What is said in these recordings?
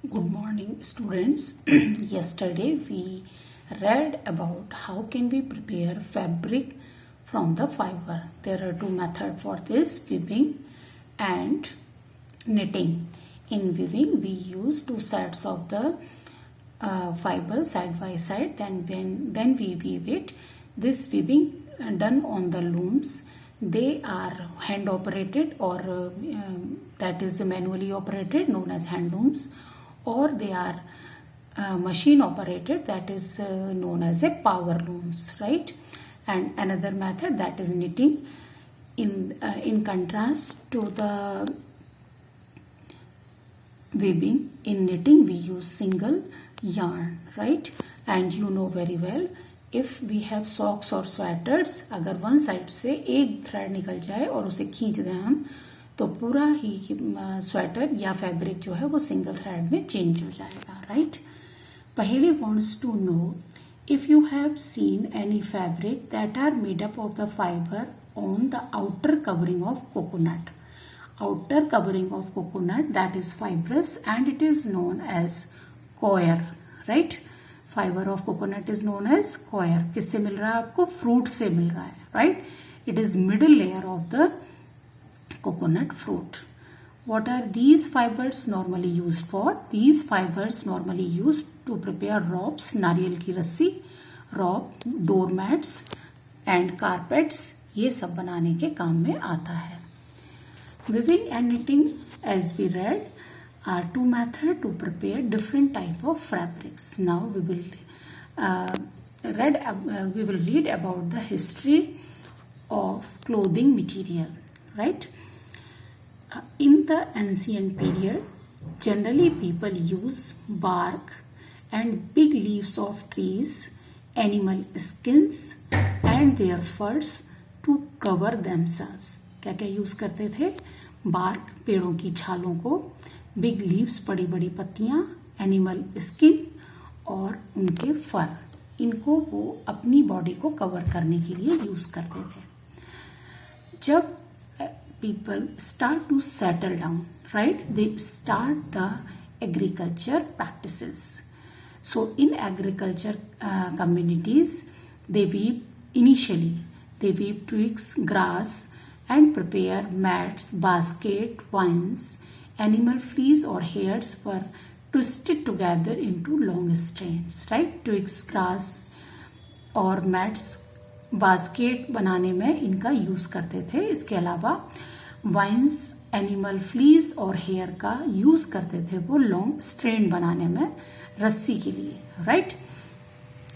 Good morning, students. Yesterday we read about how can we prepare fabric from the fiber. There are two methods for this: weaving and knitting. In weaving, we use two sets of the fiber side by side. Then we weave it. This weaving done on the looms. They are hand operated or that is manually operated, known as hand looms, or they are machine operated, that is known as a power looms, right? And another method, that is knitting. In contrast to the weaving, in knitting we use single yarn, right? And you know very well, if we have socks or sweaters, अगर one side से एक thread निकल जाए और उसे खींच दें हम, तो पूरा ही स्वेटर या फैब्रिक जो है वो सिंगल थ्रेड में चेंज हो जाएगा, राइट? पहले wants to know if you have seen any fabric that are made up of the fiber on the outer covering of coconut. Outer covering of coconut, that is fibrous and it is known as coir, right? Fibre of coconut is known as coir. किससे मिल रहा है आपको? Fruit से मिल रहा है, right? It is middle layer of the coconut fruit. What are these fibers normally used for? These fibers normally used to prepare ropes, नारियल की रस्सी, rope, doormats and carpets, ये सब बनाने के काम में आता है. Weaving and knitting, as we read, are two methods to prepare different type of fabrics. Now we will read about the history of clothing material, right? In the ancient period, generally people use bark and big leaves of trees, animal skins and their furs to cover themselves. क्या क्या use करते थे? Bark, पेड़ों की छालों को, big leaves, बड़ी बड़ी पत्तियां, एनिमल स्किन और उनके फर, इनको वो अपनी बॉडी को कवर करने के लिए यूज करते थे. जब people start to settle down, right? They start the agriculture practices. So in agriculture communities, they weave twigs, grass and prepare mats, basket, vines, animal fleece or hairs were twisted together into long strands, right? Twigs, grass और mats basket बनाने में इनका use करते थे. इसके अलावा wines, animal fleas और hair का यूज करते थे वो लॉन्ग स्ट्रेंड बनाने में, रस्सी के लिए, right?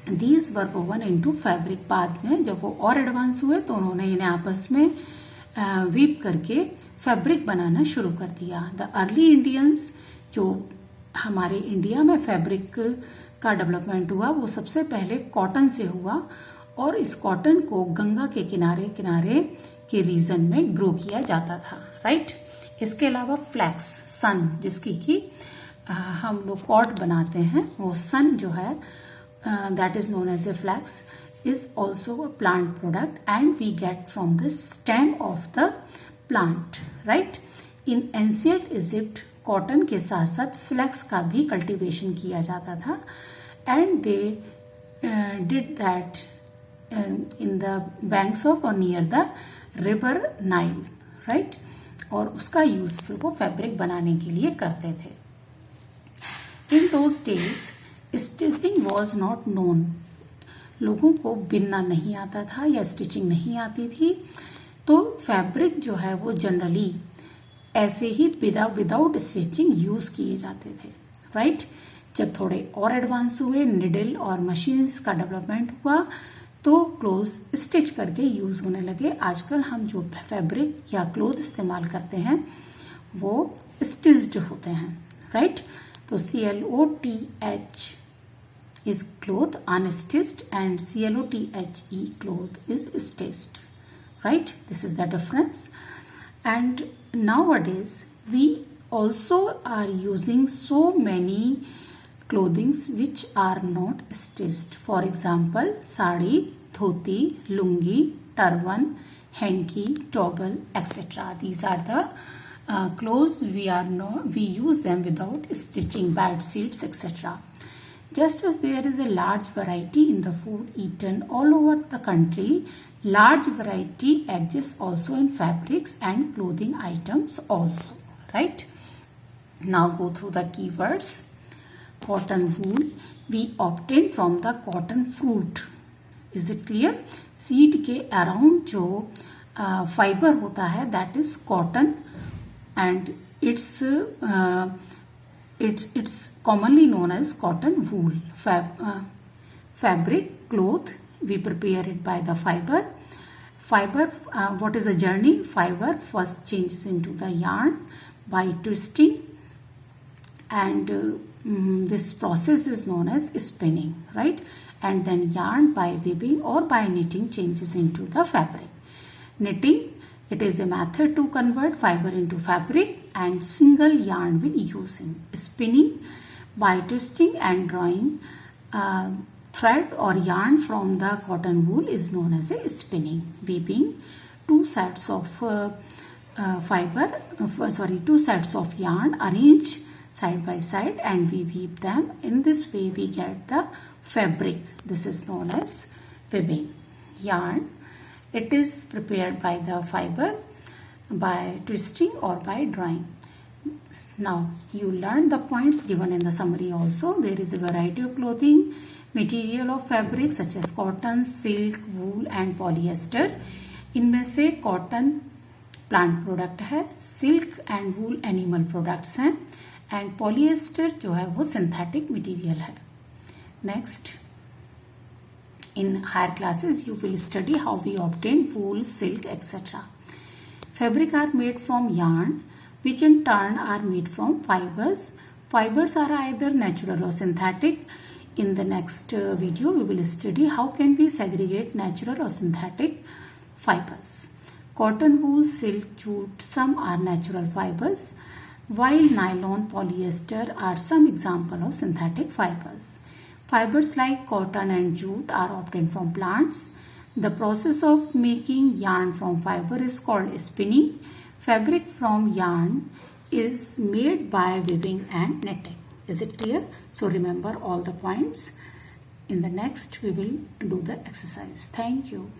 These were woven into fabric. बाद में जब वो और एडवांस हुए तो उन्होंने इन्हें आपस में वीप करके फैब्रिक बनाना शुरू कर दिया. द अर्ली इंडियंस, जो हमारे इंडिया में फैब्रिक का डेवलपमेंट हुआ वो सबसे पहले कॉटन से हुआ और इस कॉटन को गंगा के किनारे किनारे के रीजन में ग्रो किया जाता था, राइट? इसके अलावा फ्लैक्स, सन, जिसकी कि हम लोग कॉट बनाते हैं, वो सन जो है that is known as a flax, is also a plant product and we get from the stem of the plant, right? In ancient Egypt, cotton के साथ साथ फ्लैक्स का भी कल्टीवेशन किया जाता था and they did that in the banks of or near the river Nile, right? और उसका यूज फिर वो फैब्रिक बनाने के लिए करते थे. In those days, stitching was not known. लोगों को बिनना नहीं आता था या स्टिचिंग नहीं आती थी, तो फैब्रिक जो है वो जनरली ऐसे ही विदाउट स्टिचिंग यूज किए जाते थे, राइट? जब थोड़े और एडवांस हुए, निडल और मशीन्स का डेवलपमेंट हुआ, तो क्लोथ स्टिच करके यूज होने लगे. आजकल हम जो फैब्रिक या क्लोथ इस्तेमाल करते हैं वो स्टिच्ड होते हैं, राइट? तो CLOTH is cloth, unstitched, and CLOTHE cloth is stitched, right? This is the difference. And nowadays we also are using so many clothings which are not stitched. For example, sari, dhoti, lungi, turban, hanky, towel, etc. These are the clothes, we use them without stitching, bed sheets, etc. Just as there is a large variety in the food eaten all over the country, large variety exists also in fabrics and clothing items also, right? Now go through the keywords. Cotton wool, we obtain from the cotton fruit. Is it clear? Seed के around जो fibre होता है that is cotton and it's commonly known as cotton wool. Fabric, cloth, we prepare it by the fiber. What is the journey? Fiber first changes into the yarn by twisting, and this process is known as spinning, right? And then yarn by weaving or by knitting changes into the fabric. Knitting, it is a method to convert fiber into fabric, and single yarn will use in spinning by twisting and drawing thread or yarn from the cotton wool is known as a spinning. Weaving, two sets of yarn arranged side by side and we weave them. In this way we get the fabric. This is known as weaving. Yarn, it is prepared by the fiber by twisting or by drawing. Now you learned the points given in the summary also. There is a variety of clothing material of fabric such as cotton, silk, wool and polyester. इनमें से cotton plant product है, silk and wool animal products हैं and polyester जो है वो synthetic material है. Next, in higher classes you will study how we obtain wool, silk, etc. Fabric are made from yarn, which in turn are made from fibers. Fibers are either natural or synthetic. In the next video we will study how can we segregate natural or synthetic fibers. Cotton, wool, silk, jute, some are natural fibers, while nylon, polyester are some example of synthetic fibers. Fibers like cotton and jute are obtained from plants. The process of making yarn from fiber is called spinning. Fabric from yarn is made by weaving and knitting. Is it clear? So remember all the points. In the next we will do the exercise. Thank you.